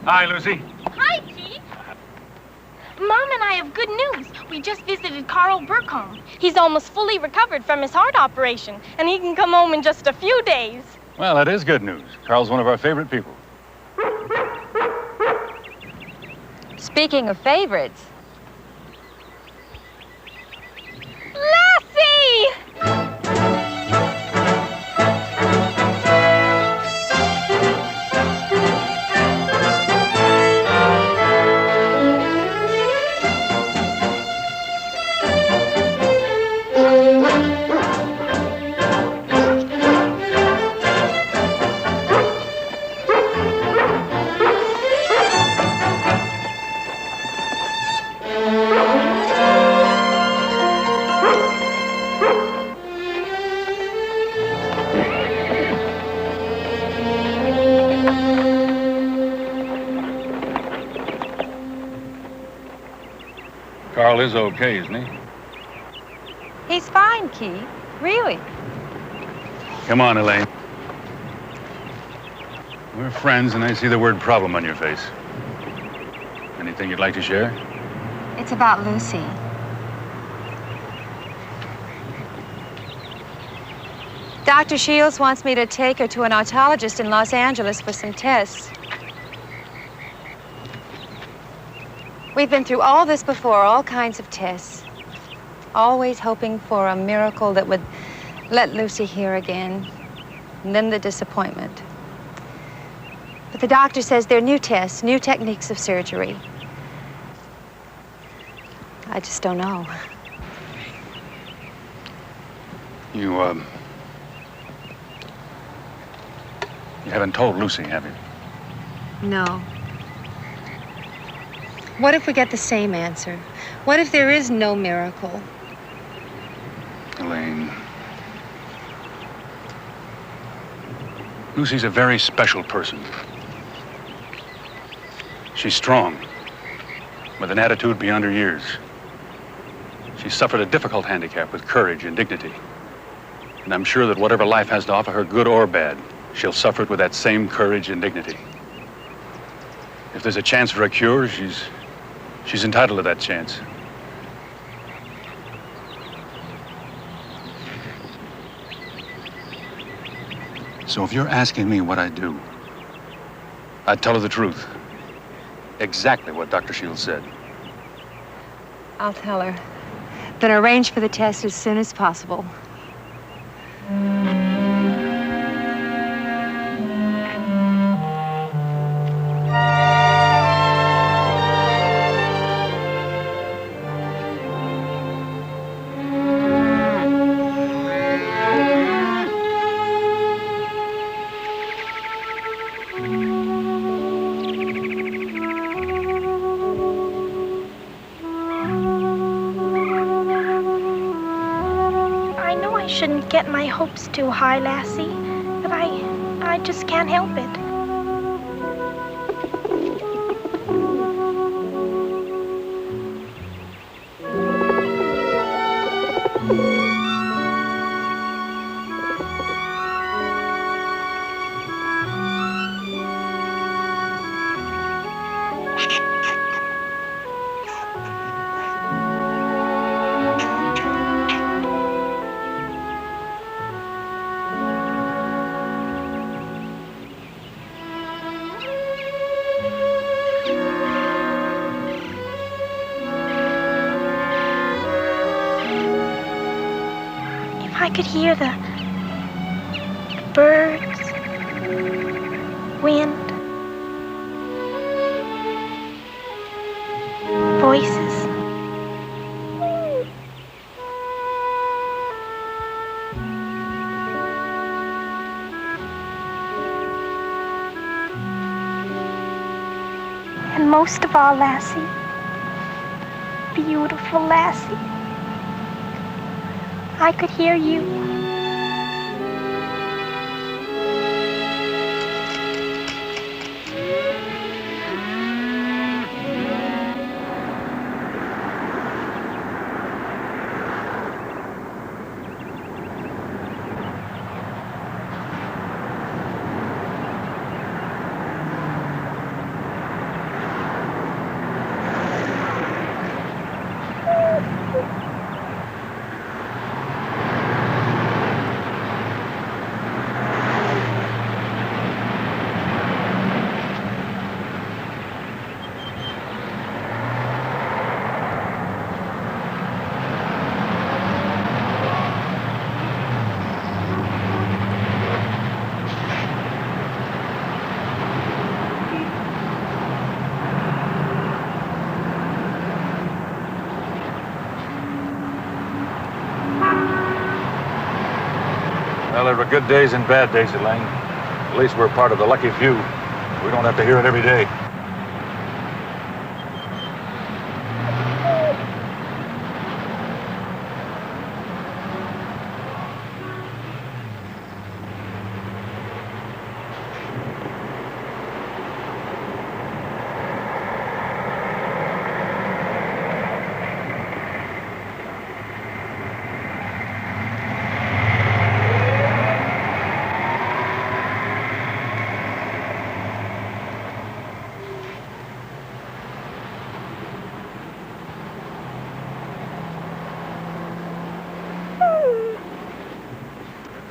Hi, Lucy. Hi, Chief. Mom and I have good news. We just visited Carl Burkholm. He's almost fully recovered from his heart operation, and he can come home in just a few days. Well, that is good news. Carl's one of our favorite people. Speaking of favorites. Lassie! Carl is okay, isn't he? He's fine, Keith. Really. Come on, Elaine. We're friends, and I see the word problem on your face. Anything you'd like to share? It's about Lucy. Dr. Shields wants me to take her to an autologist in Los Angeles for some tests. We've been through all this before, all kinds of tests. Always hoping for a miracle that would let Lucy hear again. And then the disappointment. But the doctor says there are new tests, new techniques of surgery. I just don't know. You haven't told Lucy, have you? No. What if we get the same answer? What if there is no miracle? Elaine. Lucy's a very special person. She's strong, with an attitude beyond her years. She suffered a difficult handicap with courage and dignity. And I'm sure that whatever life has to offer her, good or bad, she'll suffer it with that same courage and dignity. If there's a chance for a cure, she's entitled to that chance. So if you're asking me what I'd do, I'd tell her the truth. Exactly what Dr. Shields said. I'll tell her. Then arrange for the test as soon as possible. I shouldn't get my hopes too high, Lassie, but I just can't help it. I could hear the birds, wind, voices. And most of all, Lassie, beautiful Lassie, I could hear you. there are good days and bad days, Elaine. At least we're part of the lucky few. We don't have to hear it every day.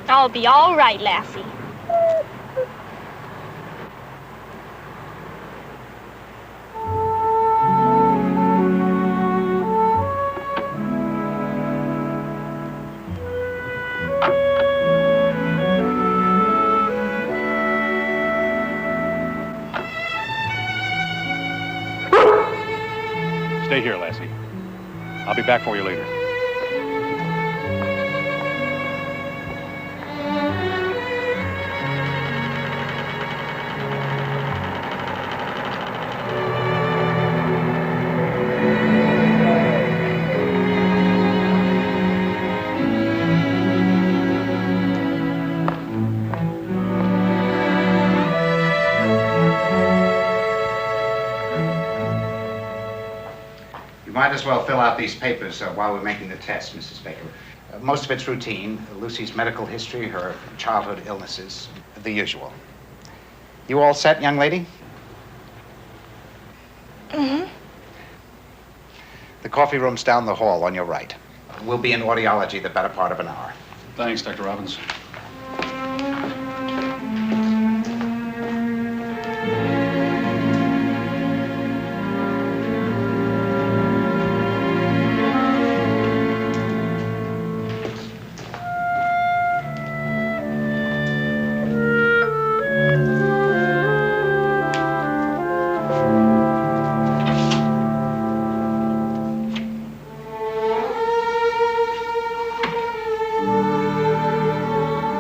I'll be all right, Lassie. Stay here, Lassie. I'll be back for you later. Might as well fill out these papers while we're making the test, Mrs. Baker. Most of it's routine. Lucy's medical history, her childhood illnesses, the usual. You all set, young lady? Mm-hmm. The coffee room's down the hall on your right. We'll be in audiology the better part of an hour. Thanks, Dr. Robbins.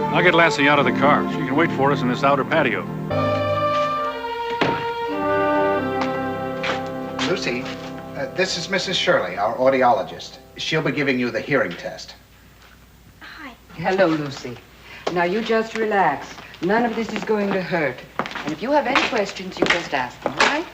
I'll get Lassie out of the car. She can wait for us in this outer patio. Lucy, this is Mrs. Shirley, our audiologist. She'll be giving you the hearing test. Hi. Hello, Lucy. Now, you just relax. None of this is going to hurt. And if you have any questions, you just ask them, all right?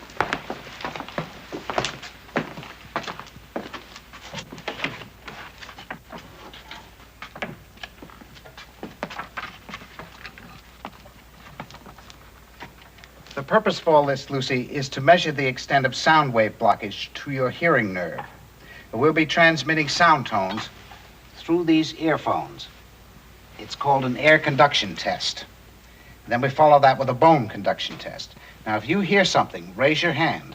The purpose of all this, Lucy, is to measure the extent of sound wave blockage to your hearing nerve. We'll be transmitting sound tones through these earphones. It's called an air conduction test. Then we follow that with a bone conduction test. Now, if you hear something, raise your hand.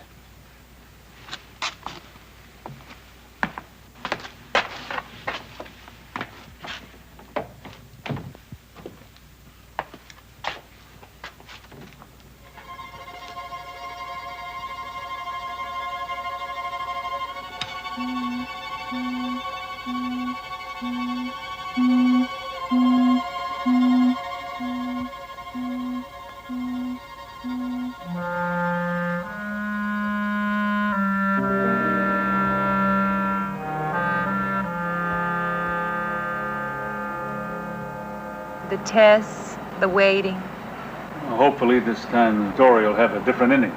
The tests, the waiting. Well, hopefully this time the story will have a different ending.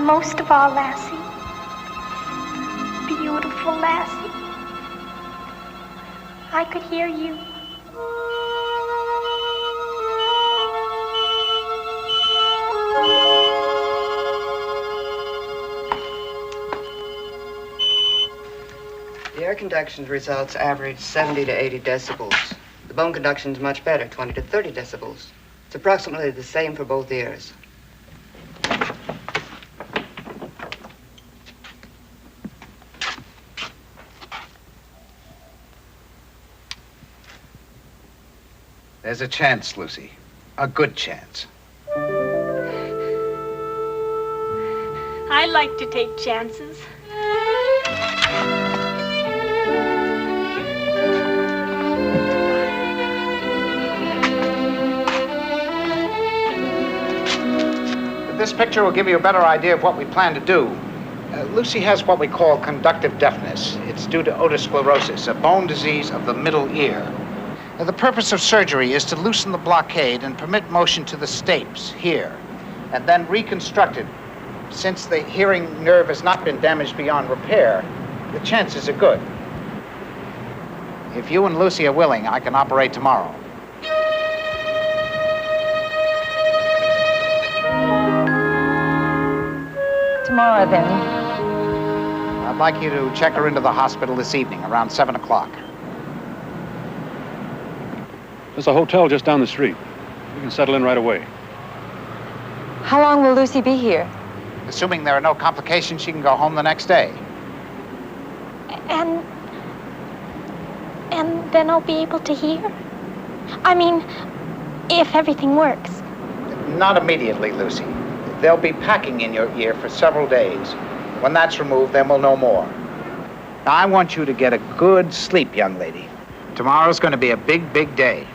most of all, Lassie. Beautiful Lassie. I could hear you. The air conduction results average 70 to 80 decibels. The bone conduction is much better, 20 to 30 decibels. It's approximately the same for both ears. There's a chance, Lucy. A good chance. I like to take chances. This picture will give you a better idea of what we plan to do. Lucy has what we call conductive deafness. It's due to otosclerosis, a bone disease of the middle ear. The purpose of surgery is to loosen the blockade and permit motion to the stapes here, and then reconstruct it. Since the hearing nerve has not been damaged beyond repair, the chances are good. If you and Lucy are willing, I can operate tomorrow. Tomorrow, then. I'd like you to check her into the hospital this evening, around 7 o'clock. There's a hotel just down the street. We can settle in right away. How long will Lucy be here? Assuming there are no complications, she can go home the next day. And then I'll be able to hear? I mean, if everything works. Not immediately, Lucy. They'll be packing in your ear for several days. When that's removed, then we'll know more. Now, I want you to get a good sleep, young lady. Tomorrow's going to be a big, big day.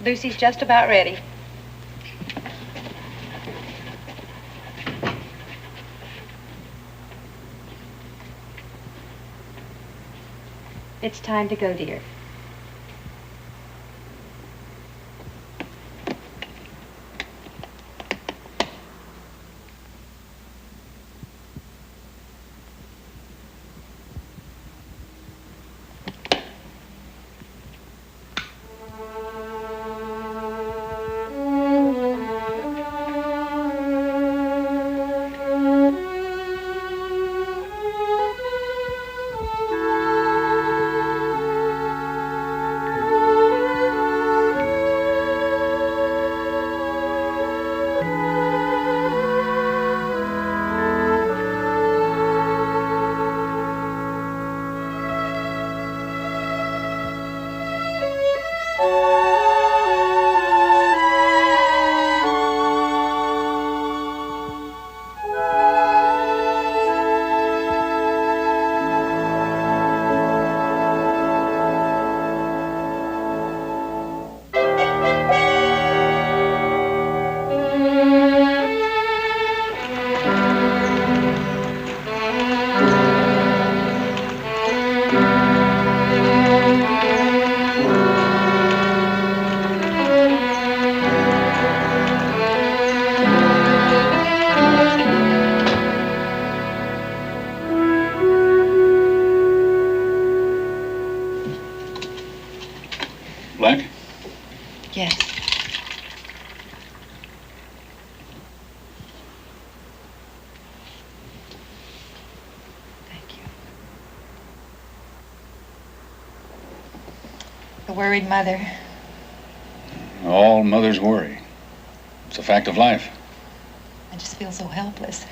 Lucy's just about ready. It's time to go, dear. Black? Yes. Thank you. The worried mother. All mothers worry. It's a fact of life. I just feel so helpless.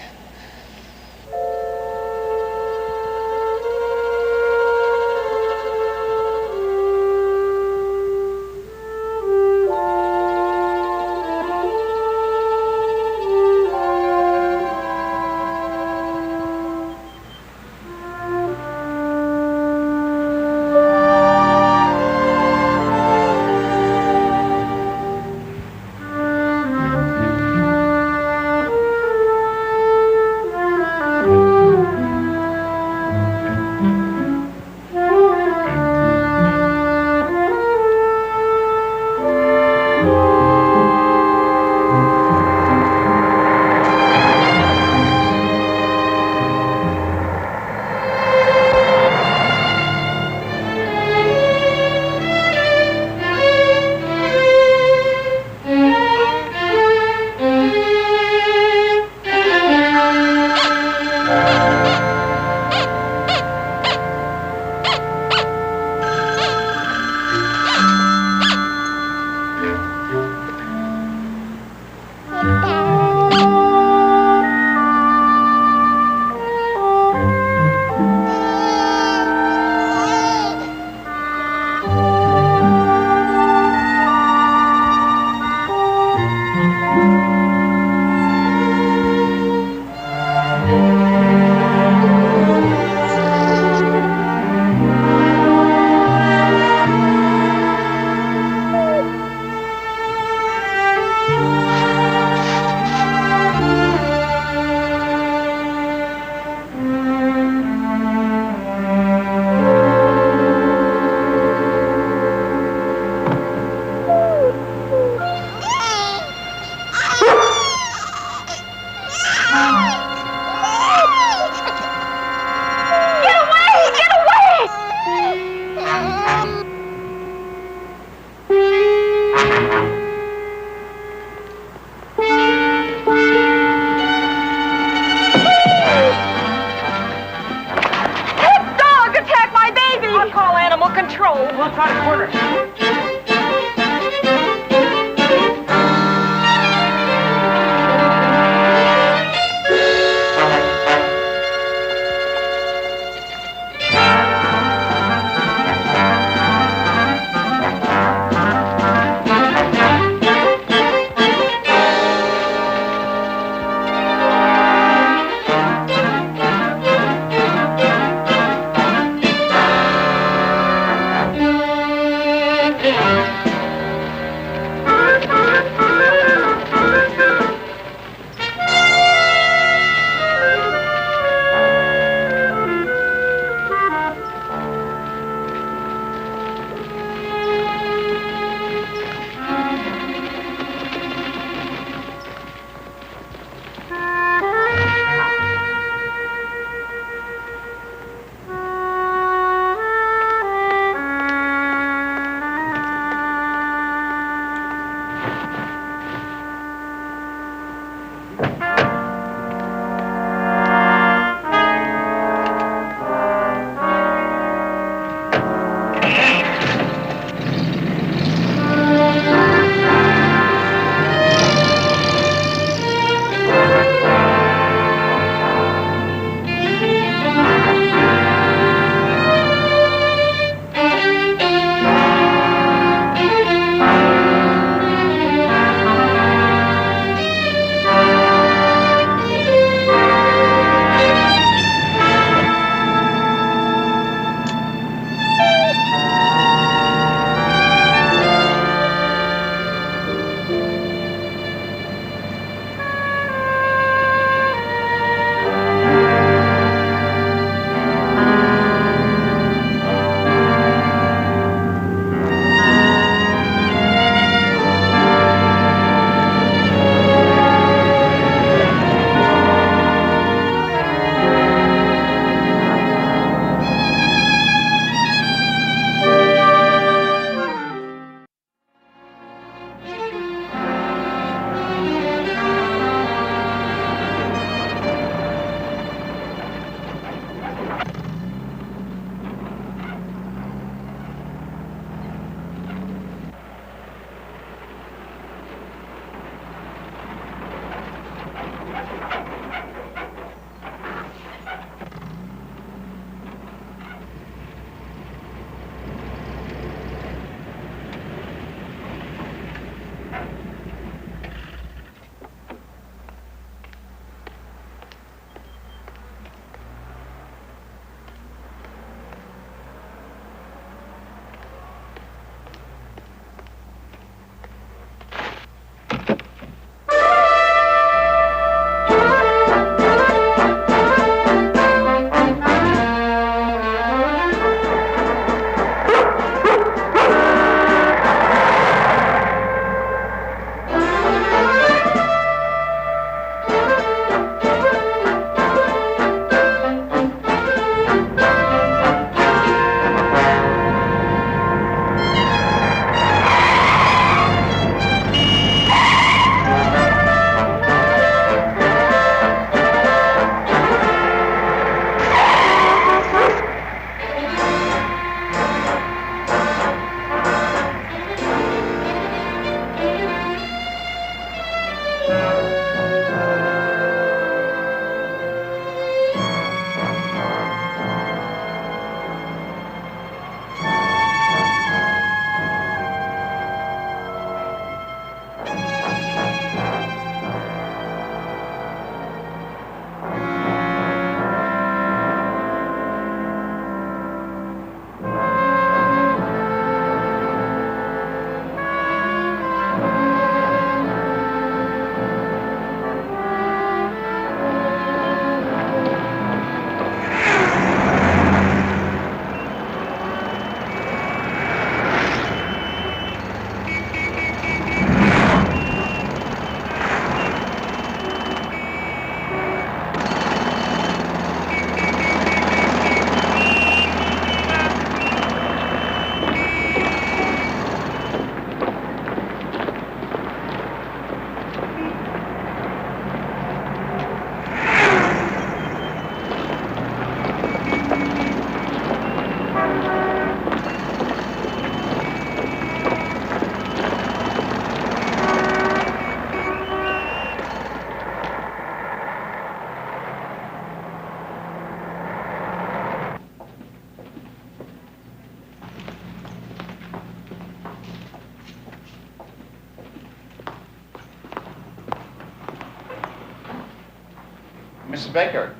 Mrs. Baker.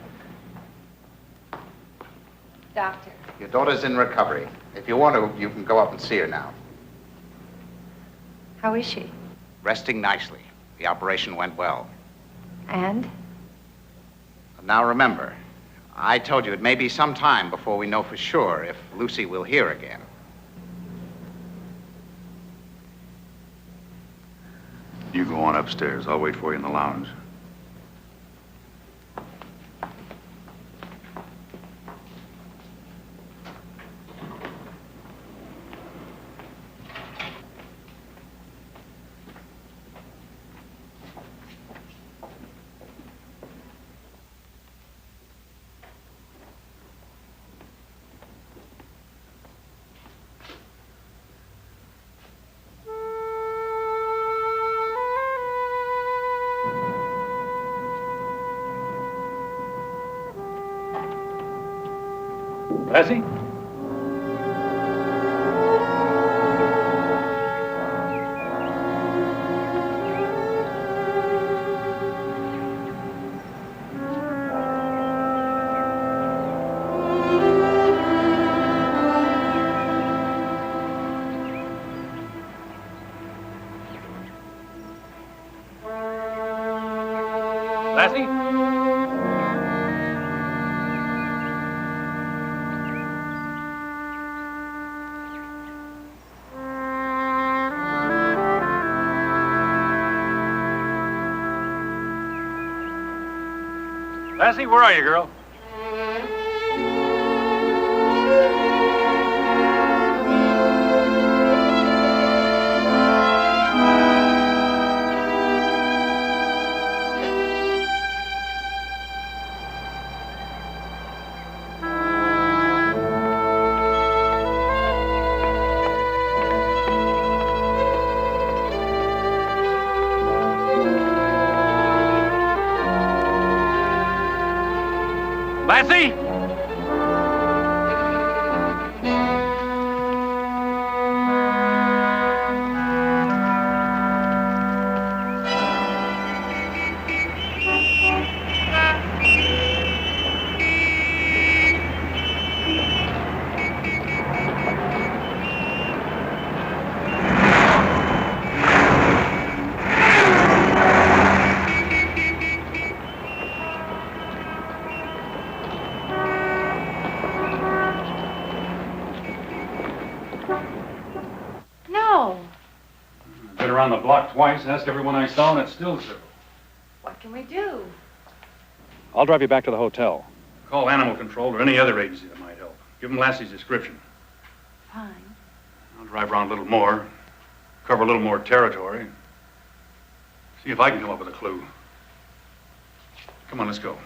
Doctor. Your daughter's in recovery. If you want to, you can go up and see her now. How is she? Resting nicely. The operation went well. And? Now remember, I told you it may be some time before we know for sure if Lucy will hear again. You go on upstairs. I'll wait for you in the lounge. Lassie? Lassie? Lassie, where are you, girl? Lassie? Been around the block twice, asked everyone I saw, and it's still civil. What can we do? I'll drive you back to the hotel. Call Animal Control or any other agency that might help. Give them Lassie's description. Fine. I'll drive around a little more, cover a little more territory. See if I can come up with a clue. Come on, let's go.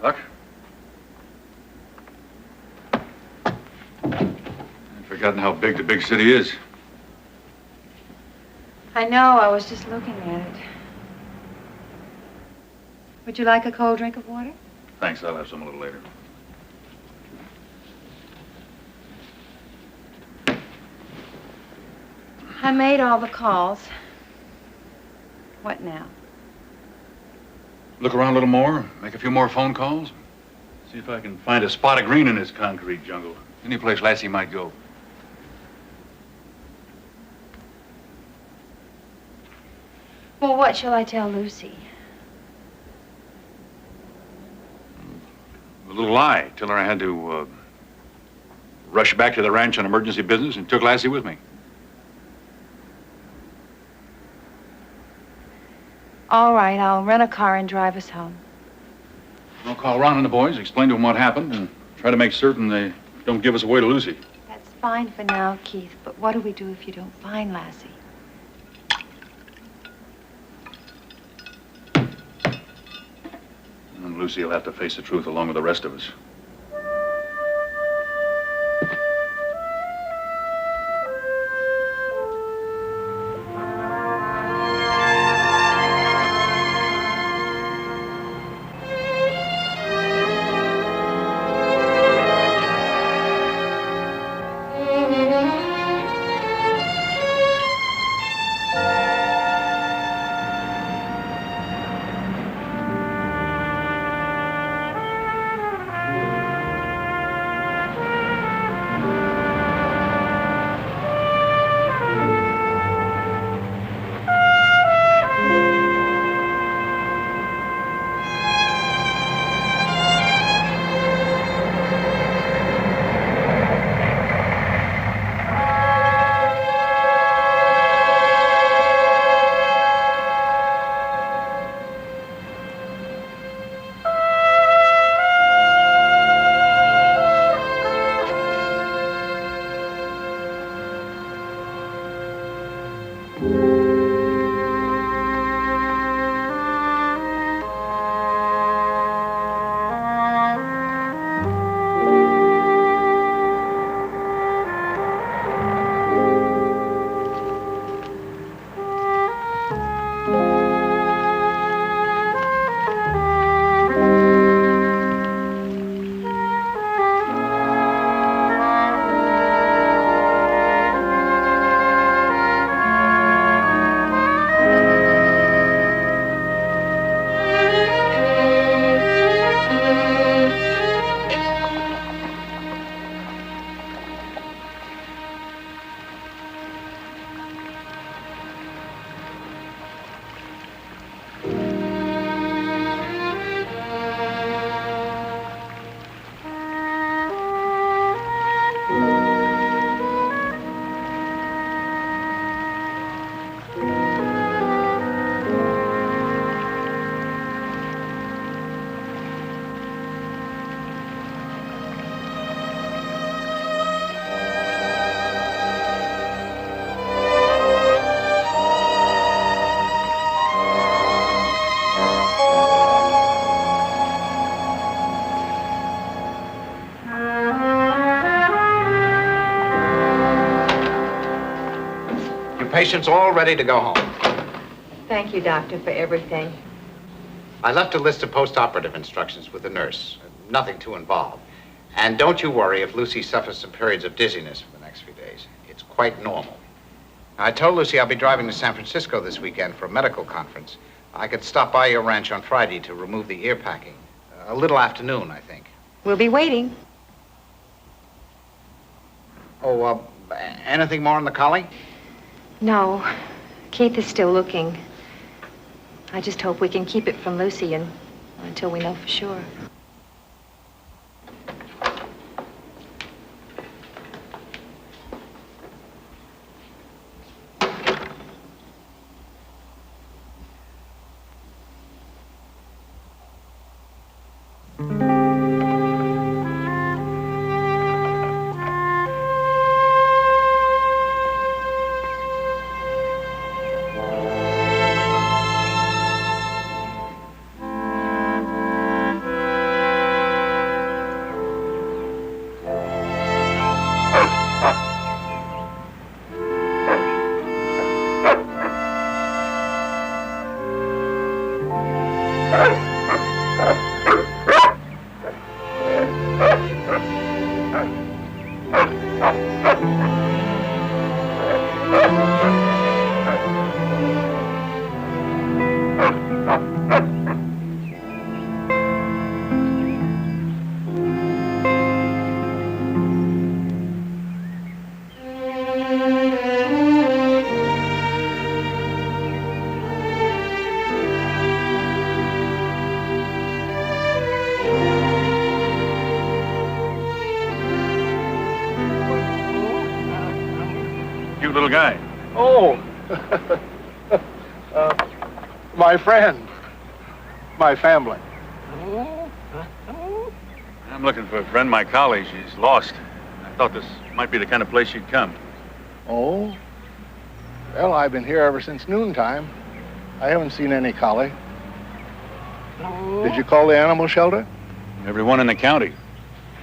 Luck? I've forgotten how big the big city is. I know, I was just looking at it. Would you like a cold drink of water? Thanks, I'll have some a little later. I made all the calls. What now? Look around a little more, make a few more phone calls. See if I can find a spot of green in this concrete jungle. Any place Lassie might go. Well, what shall I tell Lucy? little lie. Tell her I had to rush back to the ranch on emergency business and took Lassie with me. All right, I'll rent a car and drive us home. I'll call Ron and the boys, explain to them what happened, and try to make certain they don't give us away to Lucy. That's fine for now, Keith, but what do we do if you don't find Lassie? And Lucy will have to face the truth along with the rest of us. Patients all ready to go home. Thank you, Doctor, for everything. I left a list of post-operative instructions with the nurse. Nothing too involved. And don't you worry if Lucy suffers some periods of dizziness for the next few days. It's quite normal. I told Lucy I'll be driving to San Francisco this weekend for a medical conference. I could stop by your ranch on Friday to remove the ear packing. A little afternoon, I think. We'll be waiting. Oh, anything more on the collie? No. Keith is still looking. I just hope we can keep it from Lucy until we know for sure. little guy? Oh, my friend, my family. I'm looking for a friend, my collie. She's lost. I thought this might be the kind of place she'd come. Oh, well, I've been here ever since noontime. I haven't seen any collie. Did you call the animal shelter? Everyone in the county.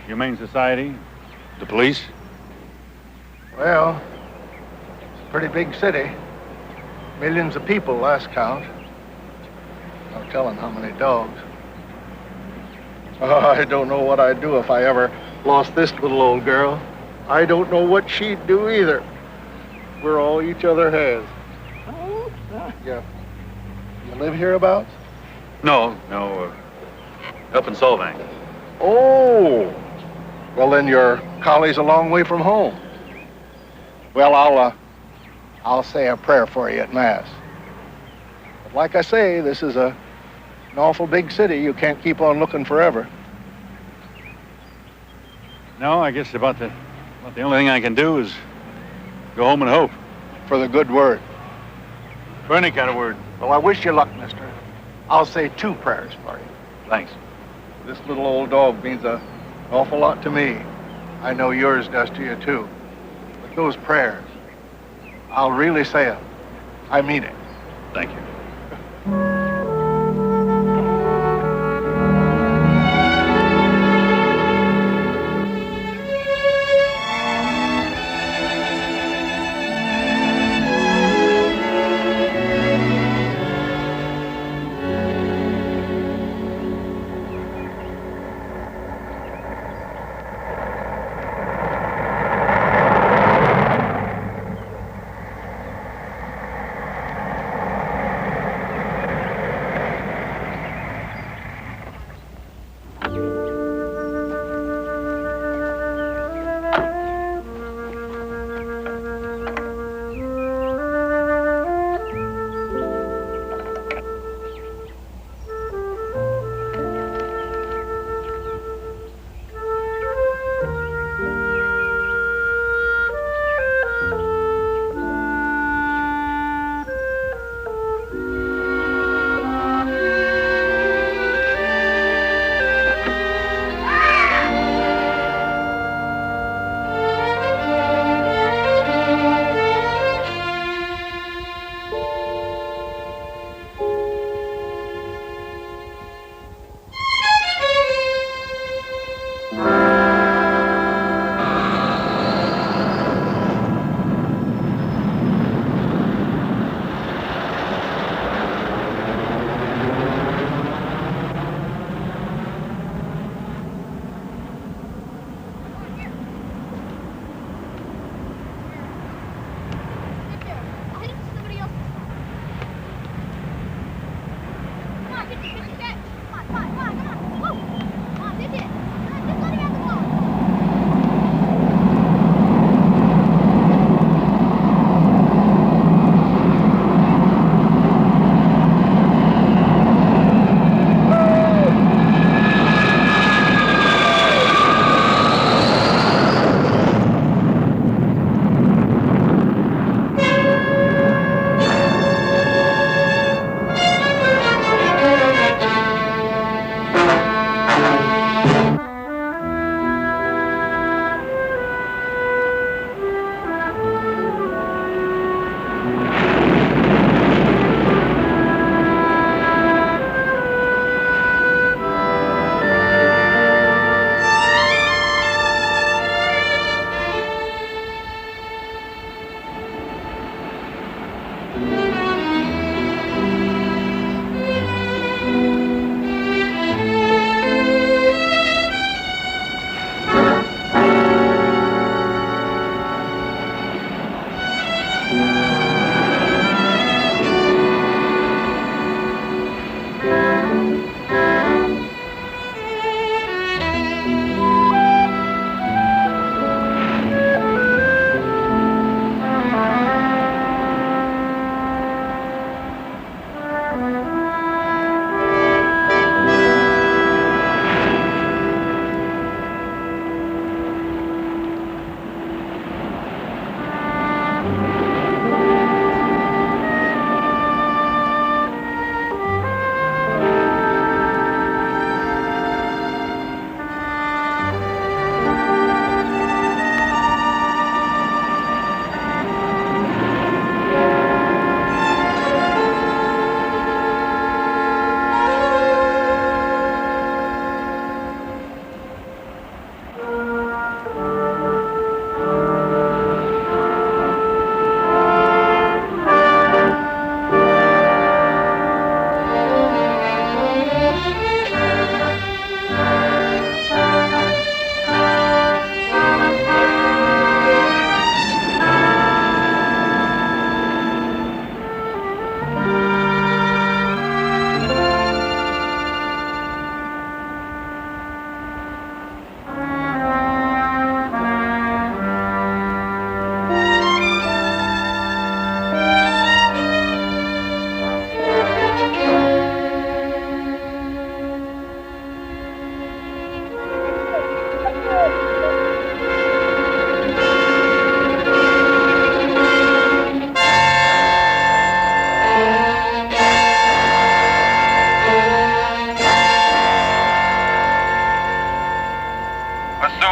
Humane Society, the police. Well, it's a pretty big city. Millions of people last count. No telling how many dogs. Oh, I don't know what I'd do if I ever lost this little old girl. I don't know what she'd do either. We're all each other has. Yeah. You live hereabouts? No, up in Solvang. Oh, well then your collie's a long way from home. Well, I'll say a prayer for you at Mass. But like I say, this is an awful big city. You can't keep on looking forever. No, I guess about the only thing I can do is go home and hope. For the good word. For any kind of word. Well, I wish you luck, mister. I'll say 2 prayers for you. Thanks. This little old dog means an awful lot to me. I know yours does to you, too. But those prayers, I'll really say them. I mean it. Thank you.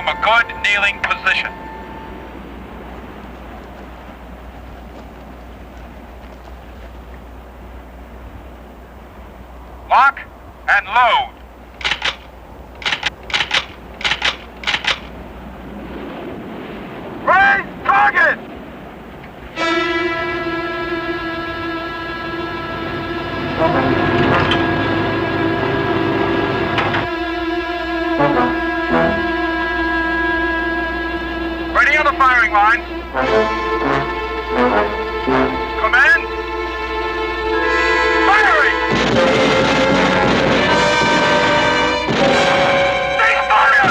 assume a good kneeling position. Lock and load. Raise target! Ready on the firing line. Command. Firing! Cease fire!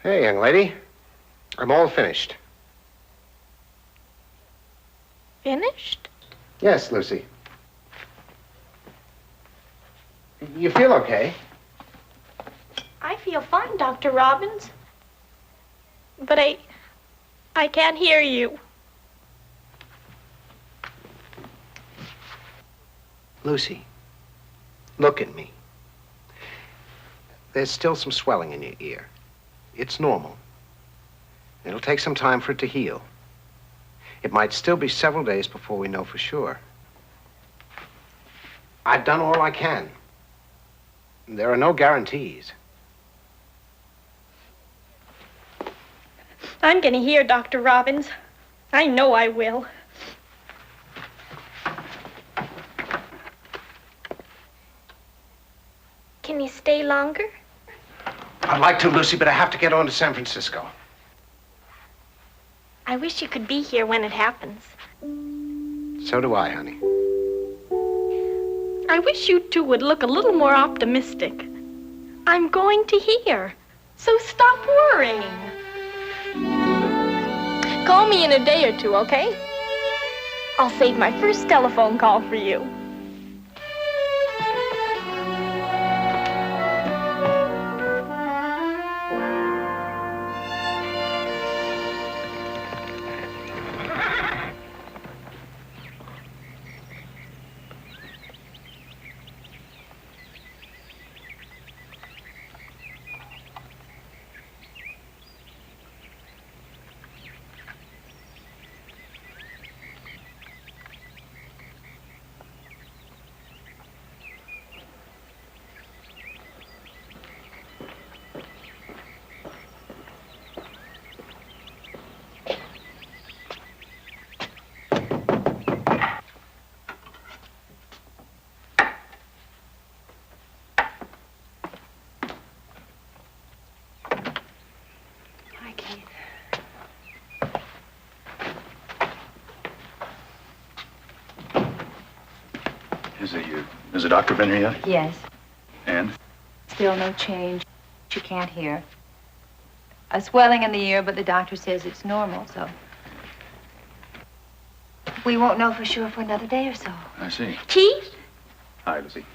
Hey, young lady. I'm all finished. Finished? Yes, Lucy. You feel okay? I feel fine, Dr. Robbins. But I can't hear you. Lucy, look at me. There's still some swelling in your ear. It's normal. It'll take some time for it to heal. It might still be several days before we know for sure. I've done all I can. There are no guarantees. I'm gonna hear Dr. Robbins. I know I will. Can you stay longer? I'd like to, Lucy, but I have to get on to San Francisco. I wish you could be here when it happens. So do I, honey. I wish you two would look a little more optimistic. I'm going to hear, so stop worrying. Call me in a day or two, okay? I'll save my first telephone call for you. Has the doctor been here yet? Yes. And? Still no change. She can't hear. A swelling in the ear, but the doctor says it's normal, so we won't know for sure for another day or so. I see. Chief? Hi, Lucy.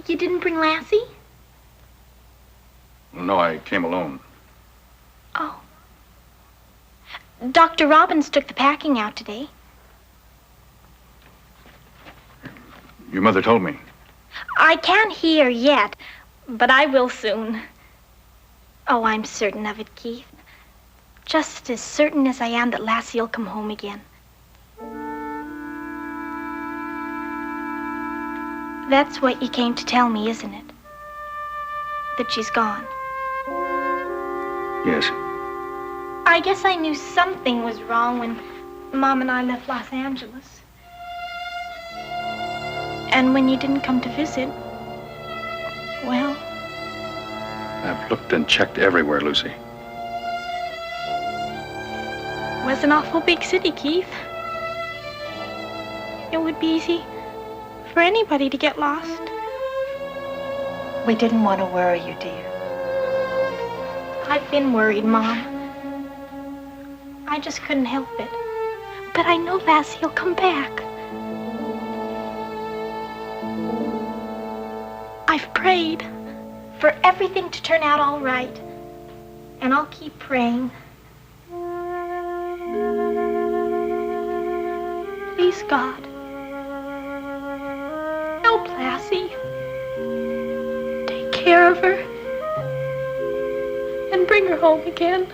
You didn't bring Lassie? Well, no, I came alone. Oh. Dr. Robbins took the packing out today. Your mother told me. I can't hear yet, but I will soon. Oh, I'm certain of it, Keith. Just as certain as I am that Lassie'll come home again. That's what you came to tell me, isn't it? That she's gone. Yes. I guess I knew something was wrong when Mom and I left Los Angeles. And when you didn't come to visit, well... I've looked and checked everywhere, Lucy. It was an awful big city, Keith. It would be easy for anybody to get lost. We didn't want to worry you, dear. I've been worried, Mom. I just couldn't help it. But I know Lassie'll come back. I've prayed for everything to turn out all right. And I'll keep praying. Please, God, help Lassie. Take care of her. And bring her home again.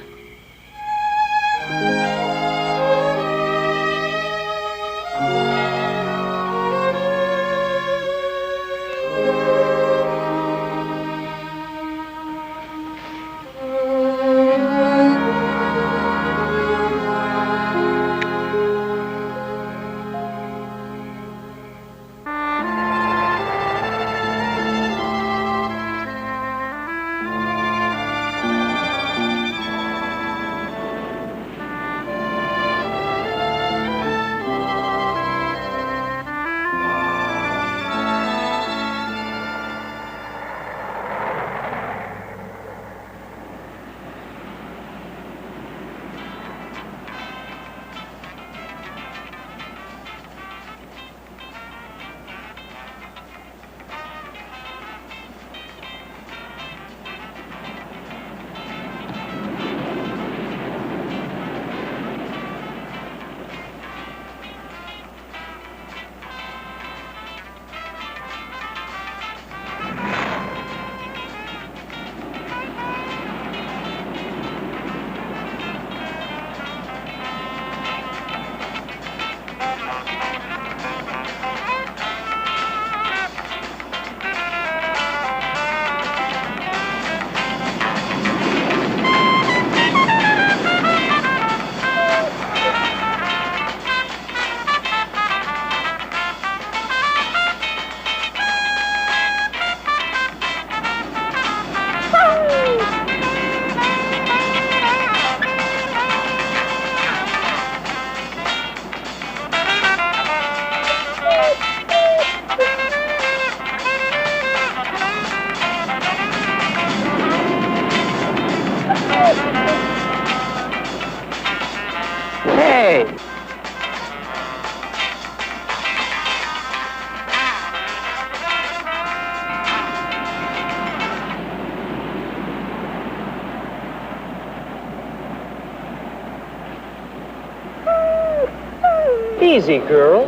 Easy, girl.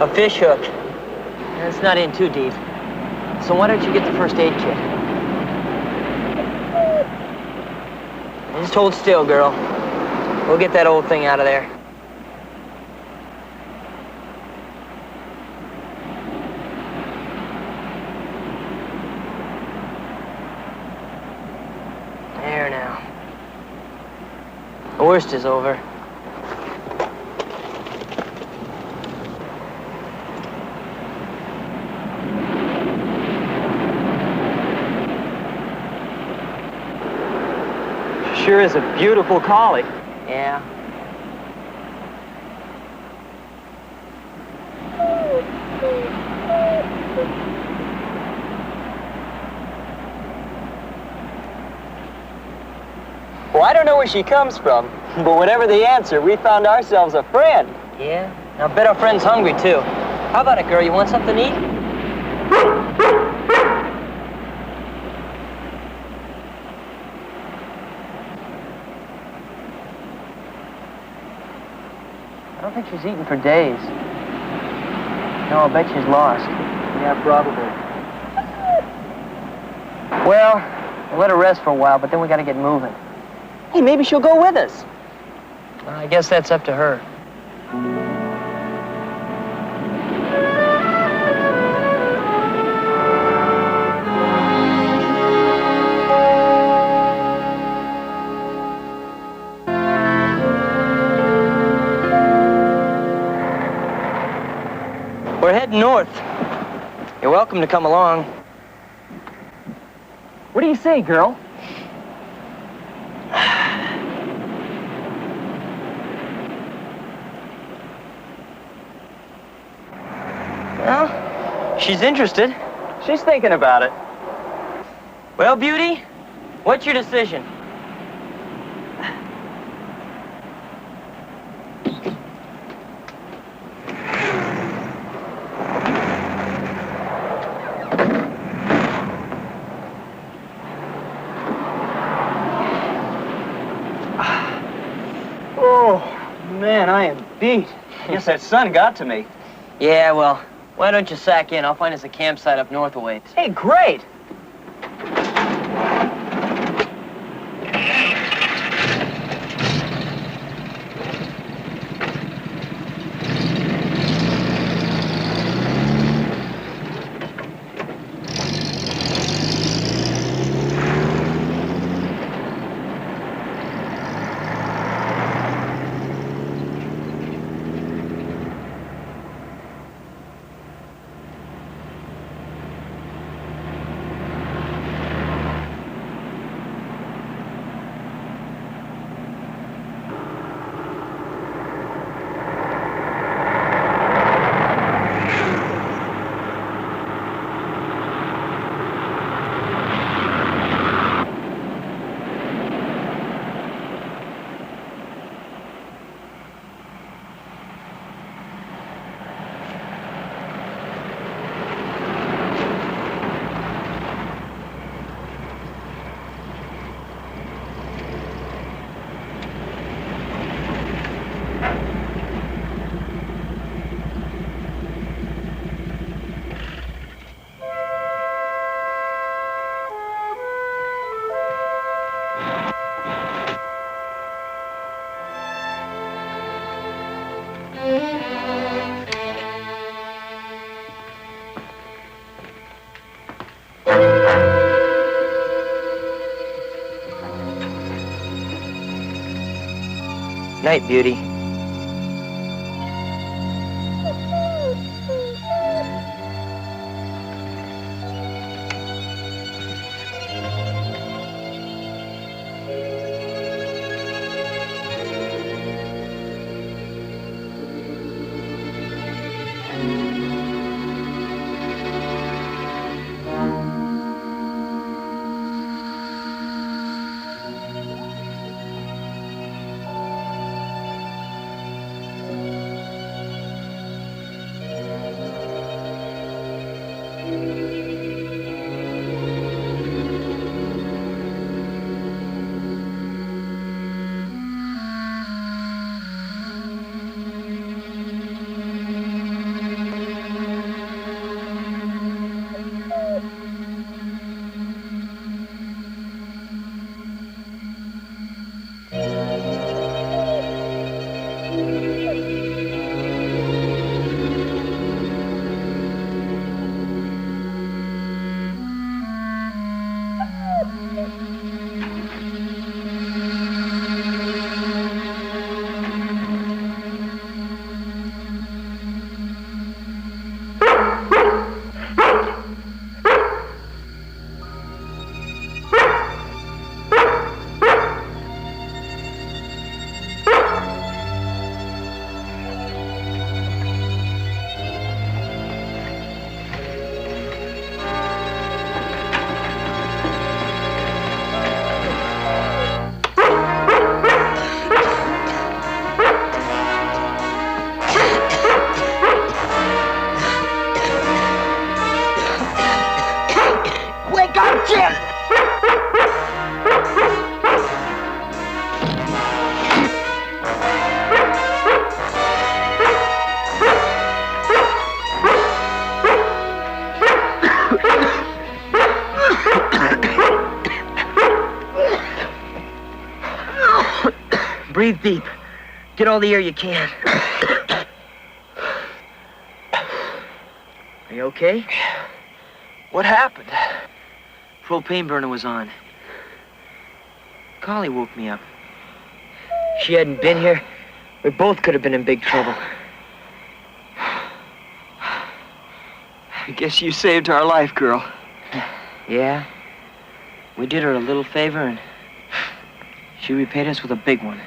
A fish hook. It's not in too deep. So why don't you get the first aid kit? Just hold still, girl. We'll get that old thing out of there. There now. The worst is over. Sure is a beautiful collie. Yeah. Well, I don't know where she comes from, but whatever the answer, we found ourselves a friend. Yeah? I bet our friend's hungry, too. How about it, girl? You want something to eat? I don't think she's eaten for days. No, I'll bet she's lost. Yeah, probably. Well, We'll let her rest for a while, but then we gotta get moving. Hey, maybe she'll go with us. I guess that's up to her. We're heading north. You're welcome to come along. What do you say, girl? Well, she's interested. She's thinking about it. Well, Beauty, what's your decision? Man, I am beat. I guess that sun got to me. Yeah, well, why don't you sack in? I'll find us a campsite up north awaits. Hey, great! Night, Beauty. breathe deep. Get all the air you can. Are you okay? What happened? Propane burner was on. Collie woke me up. If she hadn't been here, we both could have been in big trouble. I guess you saved our life, girl. Yeah. We did her a little favor, and she repaid us with a big one.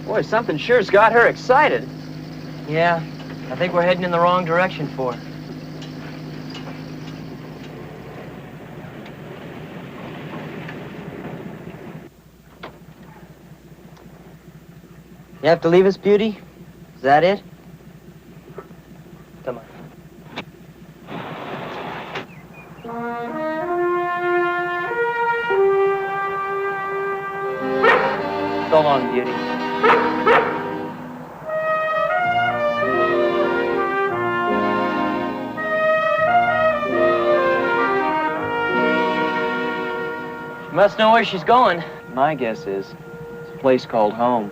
Boy, something sure's got her excited. Yeah, I think we're heading in the wrong direction for her. You have to leave us, Beauty? Is that it? Come on. So long, Beauty. She must know where she's going. My guess is it's a place called home.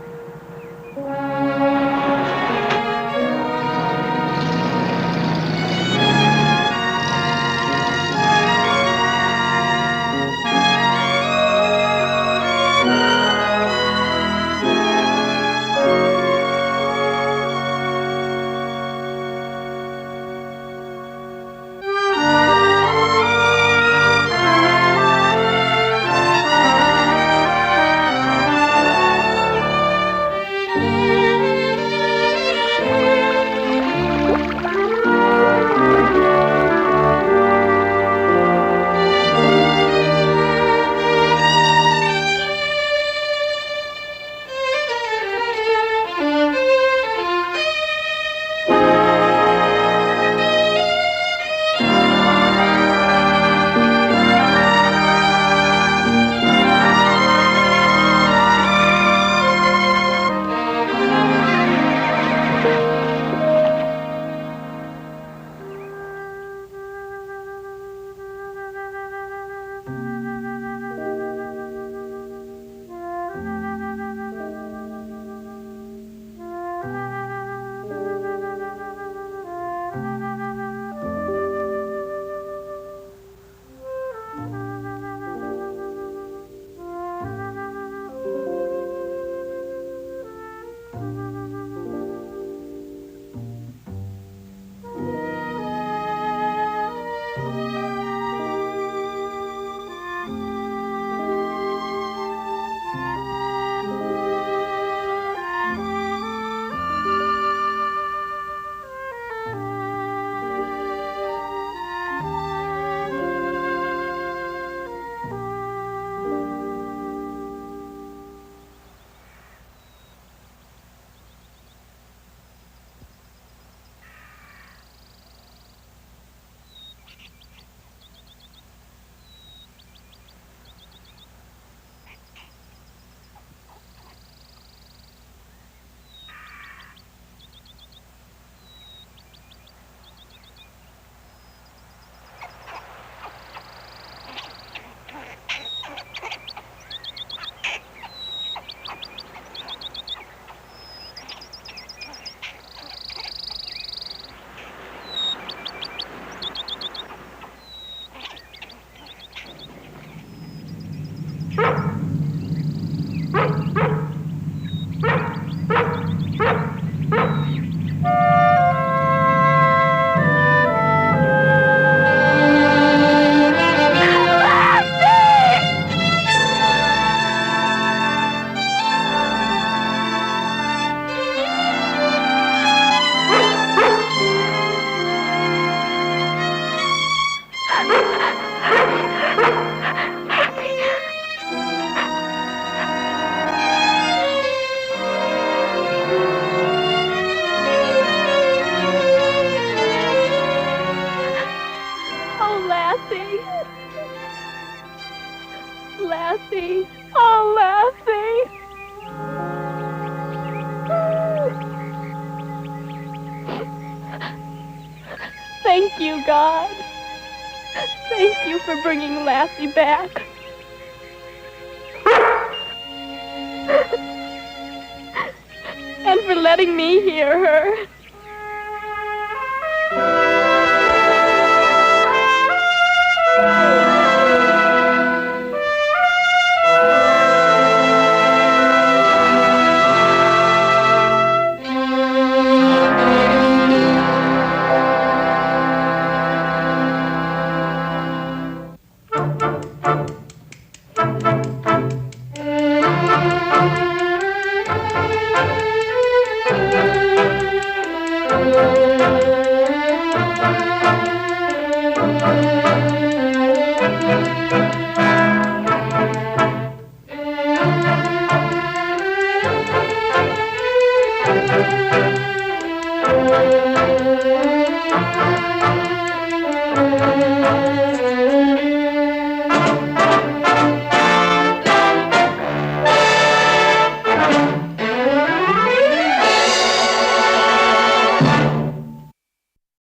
Thank you, God. Thank you for bringing Lassie back. And for letting me hear her.